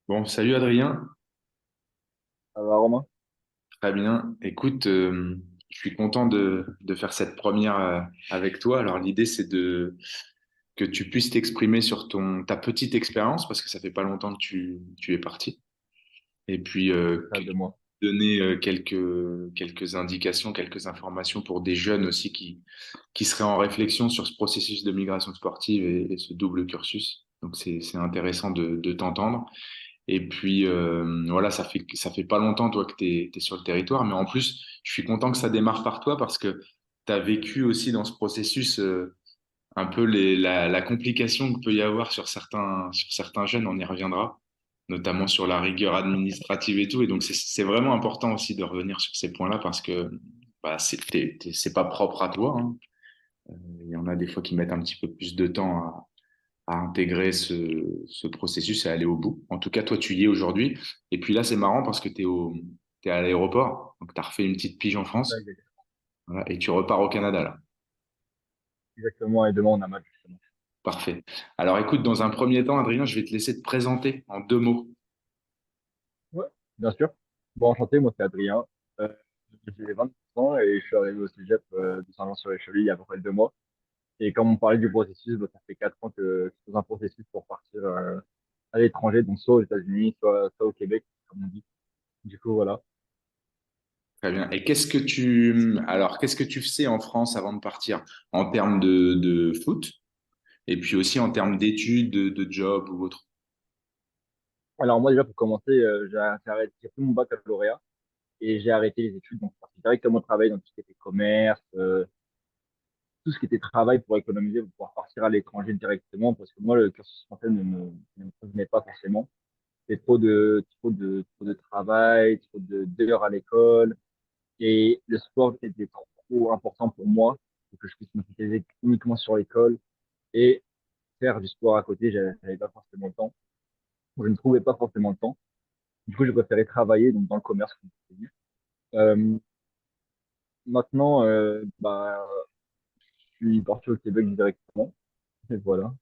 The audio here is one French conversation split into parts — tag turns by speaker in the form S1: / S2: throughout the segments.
S1: Bon, salut Adrien,
S2: Ça va, Romain?
S1: très bien. Écoute, je suis content de faire cette première avec toi. Alors l'idée c'est de que tu puisses t'exprimer sur ta petite expérience parce que ça fait pas longtemps que tu es parti. Et puis
S2: Ça de moi.
S1: donner quelques indications, quelques informations pour des jeunes aussi qui seraient en réflexion sur ce processus de migration sportive et ce double cursus. Donc c'est intéressant de t'entendre. Et puis voilà, ça fait pas longtemps toi que t'es sur le territoire, mais en plus, je suis content que ça démarre par toi parce que tu as vécu aussi dans ce processus un peu la complication que peut y avoir sur certains jeunes, on y reviendra, notamment sur la rigueur administrative et tout. Et donc c'est vraiment important aussi de revenir sur ces points-là parce que bah, c'est pas propre à toi, hein. Il y en a des fois qui mettent un petit peu plus de temps à intégrer ce processus et aller au bout. En tout cas, toi, tu y es aujourd'hui. Et puis là, c'est marrant parce que t'es à l'aéroport. Donc, tu as refait une petite pige en
S2: Ouais,
S1: France. Voilà, et tu repars au Canada, là.
S2: exactement. Et demain, on a match, justement.
S1: Parfait. Alors, écoute, dans un premier temps, Adrien, je vais te laisser te présenter en 2 mots.
S2: Ouais, bien sûr. Bon, enchanté, moi, c'est Adrien. Euh, j'ai 23 ans et je suis arrivé au cégep de Saint-Jean-sur-Richelieu il y a à peu près 2 mois. Et comme on parlait du processus, bah, ça fait 4 ans que je suis dans un processus pour partir à l'étranger, donc soit aux États-Unis, soit au Québec, comme on dit. Du coup, voilà.
S1: Très bien. Et qu'est-ce que tu faisais en France avant de partir en termes de foot et puis aussi en termes d'études, de job ou autre?
S2: Alors, moi, déjà, pour commencer, j'ai pris mon baccalauréat et j'ai arrêté les études. Donc, je suis parti directement travailler dans tout ce qui était commerce, tout ce qui était travail pour économiser, pour pouvoir partir à l'étranger directement, parce que moi, le cursus français ne me convenait pas forcément. C'est trop de travail, d'heures à l'école, et le sport était trop important pour moi, pour que je puisse me focaliser uniquement sur l'école et faire du sport à côté, j'avais pas forcément le temps. Je ne trouvais pas forcément le temps. Du coup, j'ai préféré travailler donc, dans le commerce, comme je t'ai dit. Euh, Maintenant, je suis parti au Québec directement, et voilà.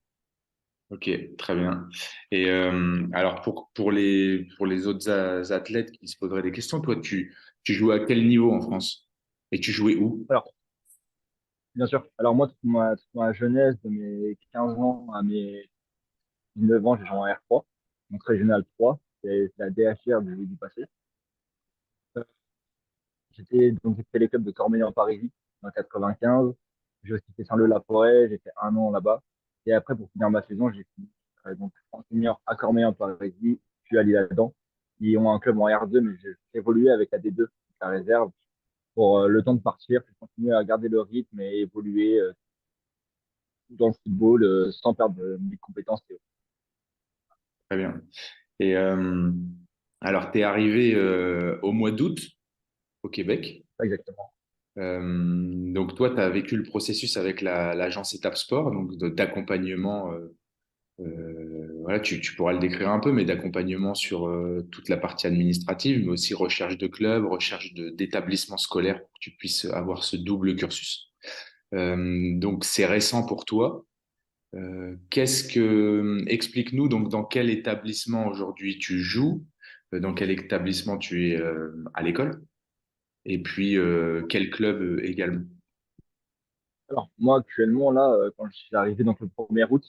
S1: Ok, très bien. Et alors pour les autres athlètes qui se poseraient des questions, toi tu jouais à quel niveau en France? Et tu jouais où?
S2: Alors, bien sûr. Alors moi, toute ma jeunesse, de mes 15 ans à mes 19 ans, j'ai joué en R3, donc régional 3, c'est la DHR du passé. Euh, j'ai fait les clubs de Cormeilles en Parisis en 95. J'ai aussi fait Saint-Leu-la-Forêt, j'ai fait un an là-bas. Et après, pour finir ma saison, j'ai fini donc en senior à Cormeilles en Parisis, puis à Lille-Adam. Ils ont un club en R2, mais j'ai évolué avec la D2, la réserve, pour le temps de partir, puis continuer à garder le rythme et évoluer dans le football sans perdre mes compétences.
S1: Très bien. Et alors tu es arrivé au mois d'août au Québec.
S2: Pas exactement.
S1: Donc toi, tu as vécu le processus avec l'agence Étape Sport, donc d'accompagnement. Voilà, tu pourras le décrire un peu, mais d'accompagnement sur toute la partie administrative, mais aussi recherche de club, recherche d'établissement scolaire pour que tu puisses avoir ce double cursus. Donc c'est récent pour toi. Explique-nous donc dans quel établissement aujourd'hui tu joues, dans quel établissement tu es à l'école, et puis quel club également.
S2: Alors, moi, actuellement, là, quand je suis arrivé donc, le 1er août,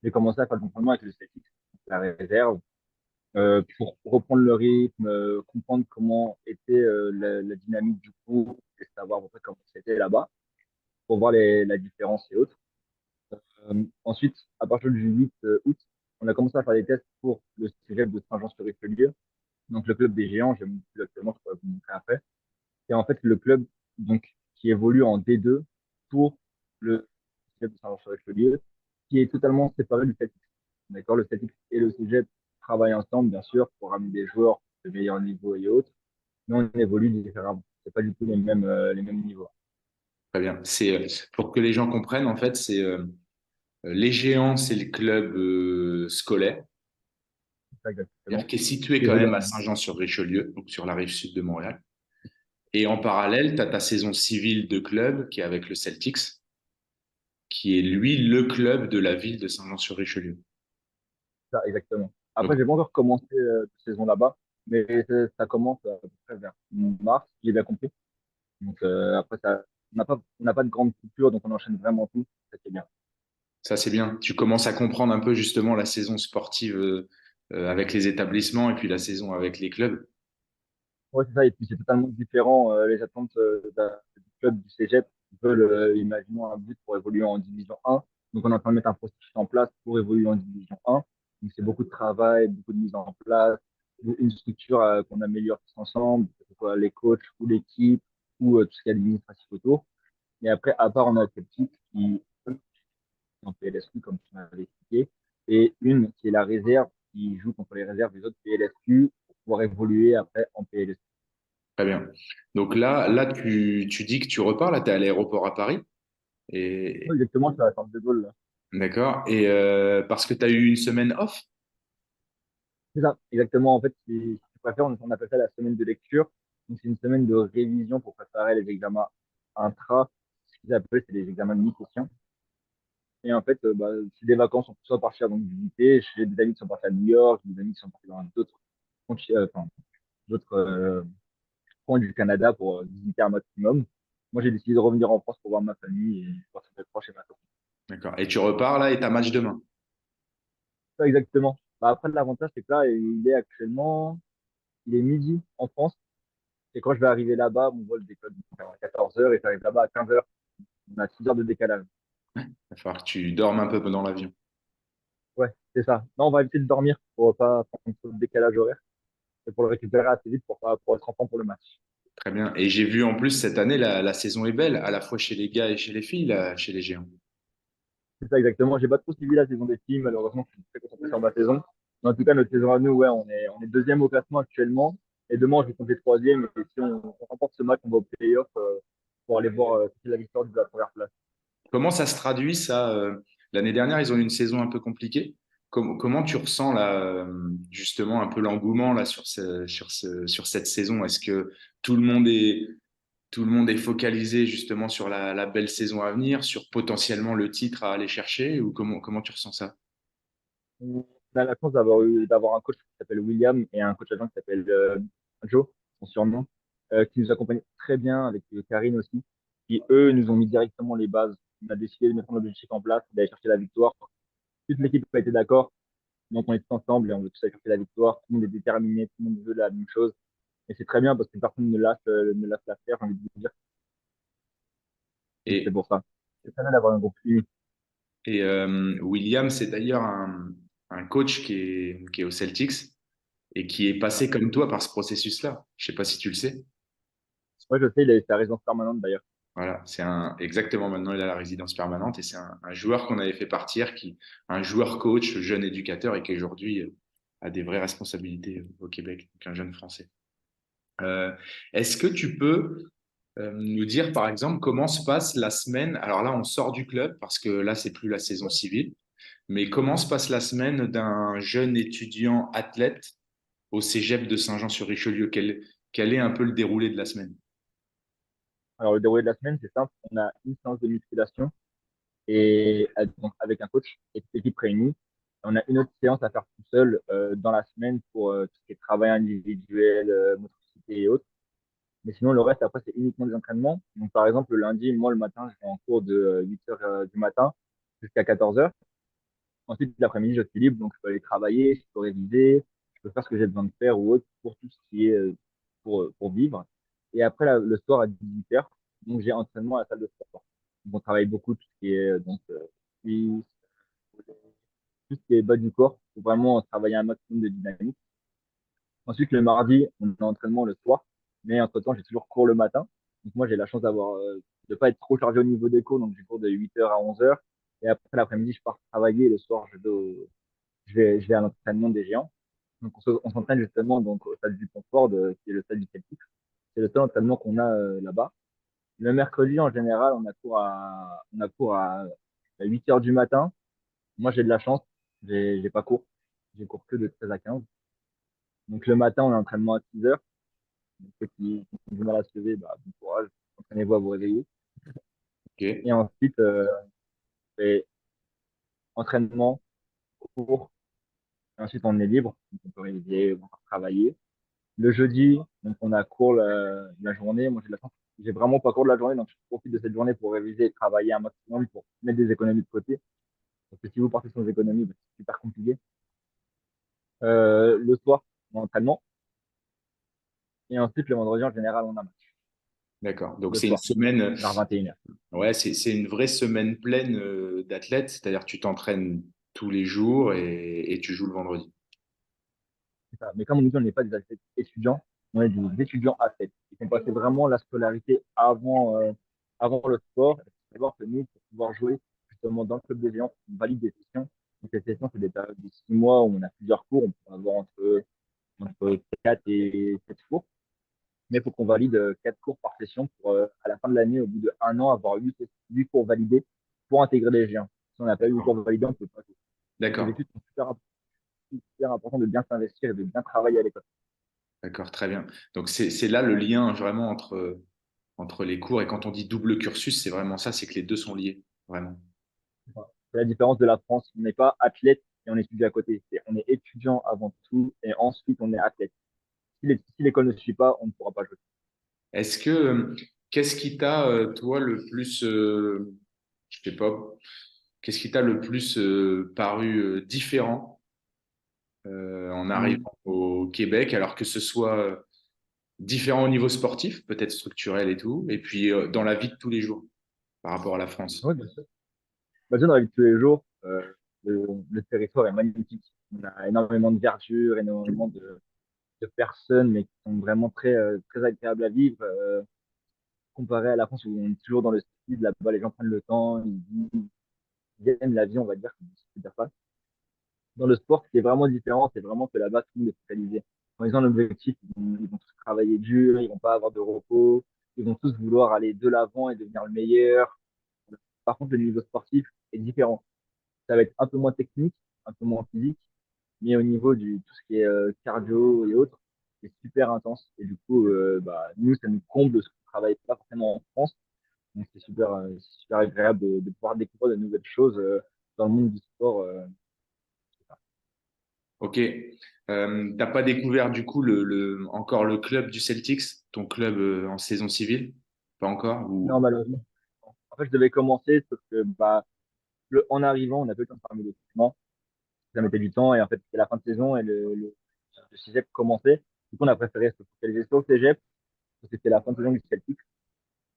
S2: j'ai commencé à faire le l'entraînement avec le Celtics, la réserve, pour reprendre le rythme, comprendre comment était la dynamique du groupe et savoir à peu près comment c'était là-bas, pour voir la différence et autres. Ensuite, à partir du 8 août, on a commencé à faire des tests pour le cégep de Saint-Jean-sur-Richelieu, donc le club des géants, j'aime plus actuellement, je pourrais vous montrer après. C'est en fait le club donc, qui évolue en D2 pour le cégep de Saint-Jean-sur-Richelieu, qui est totalement séparé du Celtic. D'accord, le Celtic et le cégep travaillent ensemble, bien sûr, pour amener des joueurs de meilleur niveau et autres, mais on évolue différemment. C'est pas du tout les mêmes niveaux.
S1: Très bien. C'est pour que les gens comprennent, en fait, c'est les géants, c'est le club scolaire,
S2: C'est ça
S1: c'est-à-dire
S2: exactement.
S1: qui est situé
S2: Qui
S1: quand
S2: évolue
S1: même à
S2: en...
S1: Saint-Jean-sur-Richelieu, donc sur la rive sud de Montréal. Et en parallèle, tu as ta saison civile de club qui est avec le Celtics, qui est lui le club de la ville de Saint-Jean-sur-Richelieu.
S2: Ça, exactement. Après,
S1: Donc,
S2: j'ai pas encore commencé cette saison là-bas, mais ça commence à peu près vers mars, si j'ai bien compris. Donc après, on n'a pas de grande coupure, donc on enchaîne vraiment tout. Ça, c'est bien.
S1: ça, c'est bien. Tu commences à comprendre un peu justement la saison sportive avec les établissements et puis la saison avec les clubs.
S2: Ouais, c'est ça. Et puis, c'est totalement différent. Les attentes du club du cégep, ils veulent, imaginons, un but pour évoluer en Division 1. Donc, on est en train de mettre un processus en place pour évoluer en Division 1. Donc, c'est beaucoup de travail, beaucoup de mise en place, une structure qu'on améliore tous ensemble, que ce soit les coachs ou l'équipe ou tout ce qui est administratif autour. Et après, à part, on a Celtic qui, eux, sont en PLSQ, comme tu m'avais expliqué, et une qui est la réserve, qui joue contre les réserves des autres PLSQ pour pouvoir évoluer après en PLSQ.
S1: Très bien. Donc là tu dis que tu repars, là, tu es à l'aéroport à Paris.
S2: Ouais,
S1: Et
S2: exactement, c'est la sorte de Gaulle, là.
S1: d'accord. Et parce que tu as eu une semaine off.
S2: C'est ça, exactement. En fait, si tu préfères, on appelle ça la semaine de lecture. Donc, c'est une semaine de révision pour préparer les examens intra. Ce qu'ils appellent, c'est les examens de mi-session. Et en fait, bah, c'est des vacances, on peut soit partir donc visiter. J'ai des amis qui sont partis à New York, des amis qui sont partis dans enfin, d'autres coins du Canada pour visiter un maximum. Moi, j'ai décidé de revenir en France pour voir ma famille et voir mes proches et ma famille.
S1: D'accord. Et tu repars là et tu as match demain.
S2: Ça, exactement. Bah, après, l'avantage, c'est que là, il est midi en France. Et quand je vais arriver là-bas, mon vol décolle à 14 heures et j'arrive là-bas à 15 heures. On a 6 heures de décalage.
S1: Il va falloir que tu dormes un peu pendant l'avion.
S2: Ouais, c'est ça. Non, on va éviter de dormir pour pas prendre trop de décalage horaire et pour le récupérer assez vite pour être en forme pour le match.
S1: Très bien. Et j'ai vu en plus cette année, la saison est belle, à la fois chez les gars et chez les filles, là, chez les géants.
S2: C'est ça exactement. J'ai pas trop suivi la saison des filles, malheureusement, je suis très concentré sur ma saison. Mais en tout cas, notre saison à nous, ouais, on est deuxième au classement actuellement. Et demain, je vais compter troisième. Et si on remporte ce match, on va au play-off pour aller voir si c'est la victoire de la première place.
S1: Comment ça se traduit ça l'année dernière, ils ont eu une saison un peu compliquée. Comment tu ressens là, justement un peu l'engouement là sur cette saison? Est-ce que tout le monde est tout le monde est focalisé justement sur la belle saison à venir, sur potentiellement le titre à aller chercher, ou comment tu ressens ça?
S2: On a la chance d'avoir un coach qui s'appelle William et un coach adjoint qui s'appelle Joe, son surnom, qui nous accompagne très bien avec Karine aussi. Qui eux nous ont mis directement les bases. On a décidé de mettre un objectif en place, d'aller chercher la victoire. Toute l'équipe a été d'accord, donc on est tous ensemble et on veut tous aller chercher la victoire. Tout le monde est déterminé, tout le monde veut la même chose. Et c'est très bien parce que personne ne lâche l'affaire, j'ai envie de dire. Donc c'est
S1: Et,
S2: pour ça. C'est très bien d'avoir un groupe uni.
S1: William, c'est d'ailleurs un coach qui est au Celtics et qui est passé comme toi par ce processus-là. Je sais pas si tu le sais.
S2: Moi je sais, il a eu sa résidence permanente d'ailleurs.
S1: Voilà, exactement maintenant il a la résidence permanente et c'est un joueur qu'on avait fait partir, un joueur coach, jeune éducateur et qui aujourd'hui a des vraies responsabilités au Québec, donc un jeune Français. Euh, Est-ce que tu peux nous dire par exemple comment se passe la semaine? Alors là, on sort du club parce que là, c'est plus la saison civile, mais comment se passe la semaine d'un jeune étudiant athlète au Cégep de Saint-Jean-sur-Richelieu? Quel est un peu le déroulé de la semaine?
S2: Alors le déroulé de la semaine, c'est simple. On a une séance de musculation et donc avec un coach et toute l'équipe réunie. On a une autre séance à faire tout seul dans la semaine pour tout ce qui est travail individuel, motricité et autres. Mais sinon, le reste, après, c'est uniquement des entraînements. Donc, par exemple, le lundi, moi, le matin, je vais en cours de 8 heures du matin jusqu'à 14 heures. Ensuite, l'après-midi, je suis libre, donc je peux aller travailler, je peux réviser, je peux faire ce que j'ai besoin de faire ou autre pour tout ce qui est pour vivre. Et après, le soir à 18 heures, donc j'ai entraînement à la salle de sport. Donc, on travaille beaucoup tout ce qui est cuisses, tout ce qui est bas du corps pour vraiment travailler un maximum de dynamique. Ensuite, le mardi, on a entraînement le soir, mais entre-temps, j'ai toujours cours le matin. Donc moi, j'ai la chance de pas être trop chargé au niveau des cours, donc j'ai cours de 8 heures à 11 heures. Et après l'après-midi, je pars travailler et le soir, je vais à l'entraînement des géants. Donc on s'entraîne justement donc, au stade du Confort, qui est le stade du Celtic. C'est le seul entraînement qu'on a là-bas. Le mercredi, en général, on a cours à 8 heures du matin. Moi, j'ai de la chance, j'ai pas cours. J'ai cours que de 13 à 15. Donc le matin, on a entraînement à 6 heures. Donc, ceux qui ont du mal à se lever, bah, bon courage, entraînez-vous à vous réveiller.
S1: Ok.
S2: Et ensuite, c'est entraînement, cours, Et ensuite, on est libre, donc on peut réviser, on peut travailler. Le jeudi, donc on a cours la journée. Moi, j'ai de la chance. J'ai vraiment pas cours de la journée, donc je profite de cette journée pour réviser et travailler un maximum pour mettre des économies de côté. Parce que si vous partez sans économie, bah, c'est super compliqué. Le soir, on entraînement. Et ensuite, le vendredi, en général, on a match.
S1: D'accord. Donc,
S2: Le
S1: c'est une
S2: soir,
S1: semaine,
S2: vers 21h.
S1: ouais, c'est une vraie semaine pleine d'athlètes, c'est-à-dire que tu t'entraînes tous les jours et tu joues le vendredi.
S2: C'est ça. Mais comme on dit, on n'est pas des athlètes étudiants, on est des étudiants athlètes. Ils ont passé vraiment la scolarité avant le sport. Il faut savoir que nous, pour pouvoir jouer justement dans le club des géants, on valide des sessions. Donc, les sessions, c'est des périodes de 6 mois où on a plusieurs cours. On peut avoir entre 4 et 7 cours. Mais il faut qu'on valide 4 cours par session pour, à la fin de l'année, au bout de 1 an, avoir 8 cours validés pour intégrer les géants. Si on n'a pas eu 8 cours
S1: D'accord.
S2: validés, on ne peut pas jouer. Donc, les
S1: D'accord.
S2: études sont super importantes de bien s'investir et de bien travailler à l'école.
S1: D'accord, très bien. Donc, c'est là le lien vraiment entre les cours. Et quand on dit double cursus, c'est vraiment ça, c'est que les deux sont liés, vraiment.
S2: Voilà. C'est la différence de la France. On n'est pas athlète et on étudie à côté. On est étudiant avant tout et ensuite on est athlète. Si l'école ne suit pas, on ne pourra pas jouer.
S1: Est-ce que, qu'est-ce qui t'a, toi, le plus, je sais pas, qu'est-ce qui t'a le plus paru différent en
S2: Mm.
S1: arrivant au Québec, alors que ce soit différent au niveau sportif, peut-être structurel et tout, et puis dans la vie de tous les jours par rapport à la France?
S2: Oui, bien sûr. Bah, déjà, dans la vie de tous les jours, le territoire est magnifique. On a énormément de verdure, énormément de personnes, mais qui sont vraiment très agréables à vivre. Comparé à la France où on est toujours dans le speed, là-bas, les gens prennent le temps, ils aiment la vie, on va dire, comme je peux dire ça. Dans le sport, ce qui est vraiment différent, c'est vraiment que là-bas, tout le monde est focalisé. Quand ils ont un objectif, ils vont tous travailler dur, ils vont pas avoir de repos, ils vont tous vouloir aller de l'avant et devenir le meilleur. Par contre, le niveau sportif est différent. Ça va être un peu moins technique, un peu moins physique, mais au niveau du tout ce qui est cardio et autres, c'est super intense. Et du coup, bah, nous, ça nous comble ce qu'on ne travaille pas forcément en France. Donc, c'est super agréable de pouvoir découvrir de nouvelles choses dans le monde du sport.
S1: Ok. T'as pas découvert du coup encore le club du Celtics, ton club en saison civile? Pas encore?
S2: Non, malheureusement. En fait, je devais commencer, sauf que bah, en arrivant, on a peu le temps de faire mes documents. Ça mettait du temps et en fait, c'était la fin de saison et le cégep commençait. Du coup, on a préféré se focaliser sur le cégep parce que c'était la fin de saison du Celtic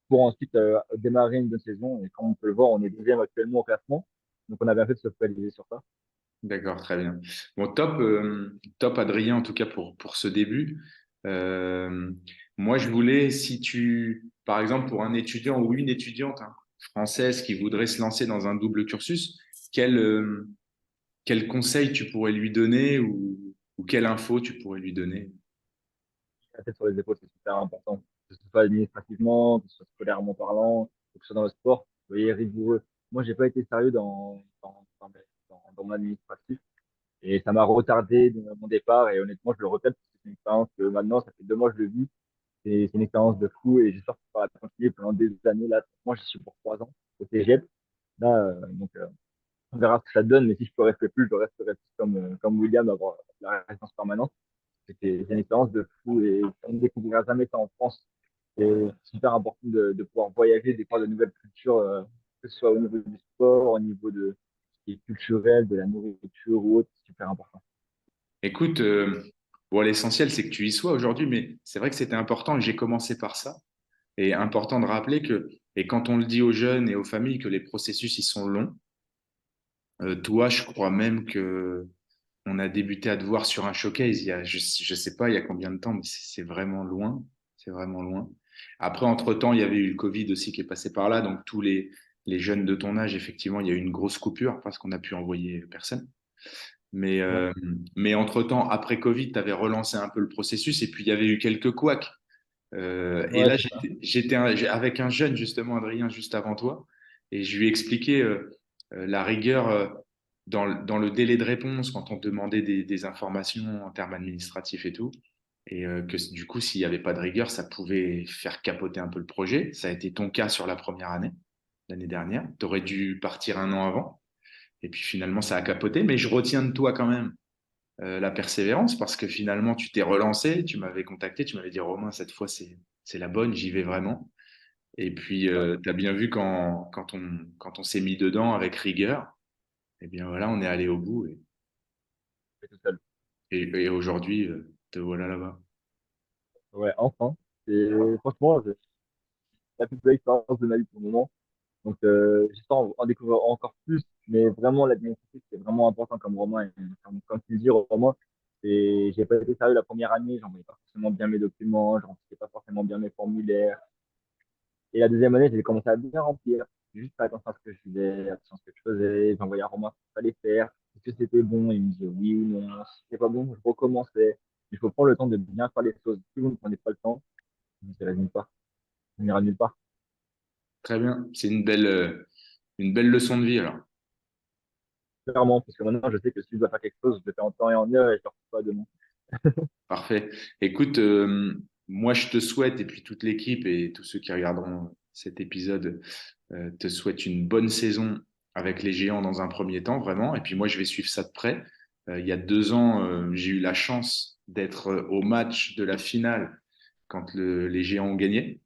S2: pour ensuite démarrer une bonne saison. Et comme on peut le voir, on est deuxième actuellement au classement. Donc, on a bien fait de se focaliser sur ça.
S1: D'accord, très bien. Bon, top Adrien, en tout cas pour ce début. Euh, Moi, je voulais, si tu, par exemple, pour un étudiant ou une étudiante française qui voudrait se lancer dans un double cursus, quel conseil tu pourrais lui donner ou quelle info tu pourrais lui donner?
S2: La tête sur les épaules, c'est super important. Que ce soit administrativement, que ce soit scolairement parlant, que ce soit dans le sport. Soyez rigoureux. Moi, j'ai pas été sérieux dans mon administratif. Et ça m'a retardé dans mon départ. Et honnêtement, je le regrette parce que c'est une expérience que maintenant, ça fait 2 mois que je le vis. C'est une expérience de fou et j'espère que ça va continuer pendant des années. Là, moi, j'y suis pour 3 ans au CGEP. Là, on verra ce que ça donne. Mais si je peux rester plus, je resterai plus comme William, avoir la résidence permanente. C'est une expérience de fou et on ne découvrira jamais ça en France. C'est super important de pouvoir voyager, découvrir de nouvelles cultures, que ce soit au niveau du sport, au niveau de ce qui est culturel, de la nourriture ou autre. C'est super important.
S1: Écoute, bon, l'essentiel, c'est que tu y sois aujourd'hui, mais c'est vrai que c'était important et j'ai commencé par ça. Et important de rappeler que, et quand on le dit aux jeunes et aux familles, que les processus, ils sont longs, toi, je crois même que on a débuté à te voir sur un showcase il y a, je sais pas il y a combien de temps, mais c'est vraiment loin. C'est vraiment loin. Après, entre-temps, il y avait eu le Covid aussi qui est passé par là. Donc, les jeunes de ton âge, effectivement, il y a eu une grosse coupure parce qu'on n'a pu envoyer personne. Mais,
S2: Ouais,
S1: euh, mais entre-temps, après Covid, tu avais relancé un peu le processus et puis il y avait eu quelques couacs. Et
S2: ouais,
S1: là,
S2: c'est ça.
S1: avec un jeune, justement, Adrien, juste avant toi, et je lui ai expliqué la rigueur dans le délai de réponse quand on demandait des informations en termes administratifs et tout. Et que du coup, s'il n'y avait pas de rigueur, ça pouvait faire capoter un peu le projet. Ça a été ton cas sur la première année, l'année dernière. Tu aurais dû partir un an avant. Et puis finalement, ça a capoté. Mais je retiens de toi quand même la persévérance parce que finalement, tu t'es relancé, tu m'avais contacté, tu m'avais dit, Romain, cette fois, c'est la bonne, j'y vais vraiment. Et puis,
S2: Ouais,
S1: tu as bien vu quand on s'est mis dedans avec rigueur, eh bien voilà, on est allé au bout
S2: je suis tout seul.
S1: et aujourd'hui, te voilà là-bas.
S2: Ouais, enfin. Et franchement, c'est la plus belle expérience de ma vie pour le moment. Donc, j'espère en découvrir encore plus. Mais vraiment, l'administratif, c'est vraiment important comme Romain. Et comme tu le dis, Romain, j'ai pas été sérieux la première année. J'envoyais pas forcément bien mes documents. Je remplissais pas forcément bien mes formulaires. Et la deuxième année, j'ai commencé à bien remplir. Juste faire attention à ce que je faisais, attention à ce que je faisais. J'envoyais à Romain ce qu'il fallait faire. Est-ce que c'était bon? Il me disait oui ou non. Si c'était pas bon, je recommençais. Il faut prendre le temps de bien faire les choses. Si vous ne prenez pas le temps, vous n'irez nulle part. Vous n'irez nulle part.
S1: Très bien, c'est une belle leçon de vie alors.
S2: Clairement, parce que maintenant, je sais que si je dois faire quelque chose, je le fais en temps et en heure et je ne refais pas demain.
S1: Parfait. Écoute, moi je te souhaite, et puis toute l'équipe et tous ceux qui regarderont cet épisode, te souhaite une bonne saison avec les Géants dans un premier temps, vraiment. Et puis moi je vais suivre ça de près. Il y a 2 ans, j'ai eu la chance d'être au match de la finale quand les Géants ont gagné.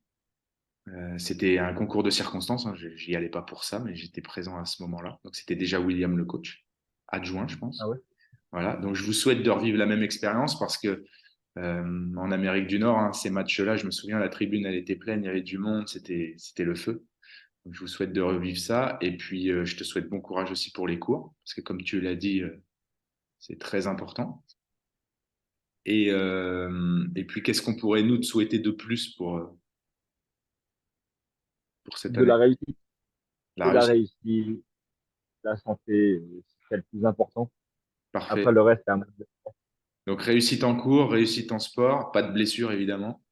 S1: C'était un concours de circonstances, hein. J'y allais pas pour ça, mais j'étais présent à ce moment-là. Donc c'était déjà William le coach, adjoint, je
S2: Ah
S1: pense.
S2: ouais?
S1: Voilà. Donc je vous souhaite de revivre la même expérience parce que en Amérique du Nord, hein, ces matchs-là, je me souviens, la tribune, elle était pleine, il y avait du monde, c'était le feu. Donc, je vous souhaite de revivre ça. Et puis, je te souhaite bon courage aussi pour les cours, parce que comme tu l'as dit, c'est très important. Et puis, qu'est-ce qu'on pourrait nous te souhaiter de plus pour cette
S2: De
S1: année?
S2: la réussite,
S1: La
S2: de la
S1: réussite.
S2: réussite, la santé, c'est le plus important.
S1: Parfait.
S2: Après, le reste, c'est un match de sport.
S1: Donc, réussite en cours, réussite en sport, pas de blessure, évidemment.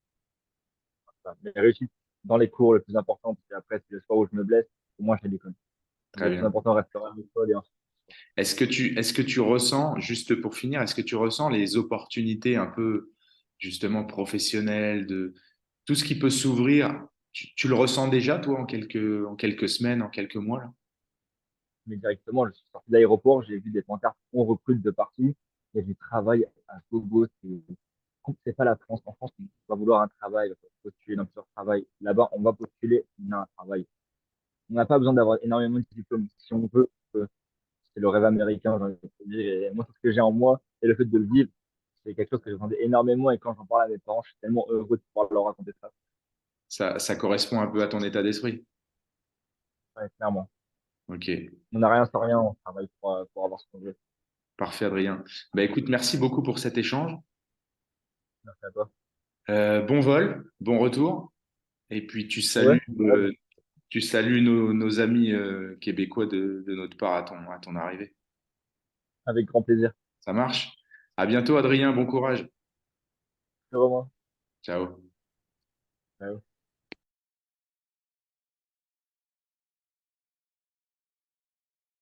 S2: Mais réussite dans les cours, le plus important, parce qu'après, c'est le sport où je me blesse. Pour moi, je fais l'école.
S1: Très
S2: Le plus
S1: bien.
S2: important restera l'école et ensuite.
S1: Est-ce que tu ressens, juste pour finir, est-ce que tu ressens les opportunités un peu, justement, professionnelles, de tout ce qui peut s'ouvrir, tu le ressens déjà, toi, en quelques semaines, en quelques mois, là?
S2: Mais directement, je suis sorti de l'aéroport, j'ai vu des pancartes, on recrute de partout. Il y a du travail à gogo. C'est pas la France. En France, on va vouloir un travail, on va postuler dans plusieurs travail. Là-bas, on va postuler, on a un travail. On n'a pas besoin d'avoir énormément de diplômes. Si on veut, c'est le rêve américain, j'ai envie de te dire. Et moi, tout ce que j'ai en moi et le fait de le vivre, c'est quelque chose que j'attendais énormément. Et quand j'en parle à mes parents, je suis tellement heureux de pouvoir leur raconter ça.
S1: Ça correspond un peu à ton état d'esprit.
S2: Ouais, clairement.
S1: Ok,
S2: On n'a rien sans rien, on travaille pour avoir ce qu'on veut.
S1: parfait, Adrien. Bah, écoute, merci beaucoup pour cet échange.
S2: Merci à toi.
S1: Bon vol, bon retour. Et puis, tu
S2: Ouais,
S1: salues, tu salues nos amis québécois de notre part à ton arrivée.
S2: avec grand plaisir.
S1: Ça marche? À bientôt, Adrien. Bon courage.
S2: C'est vraiment.
S1: Ciao.
S2: Ouais.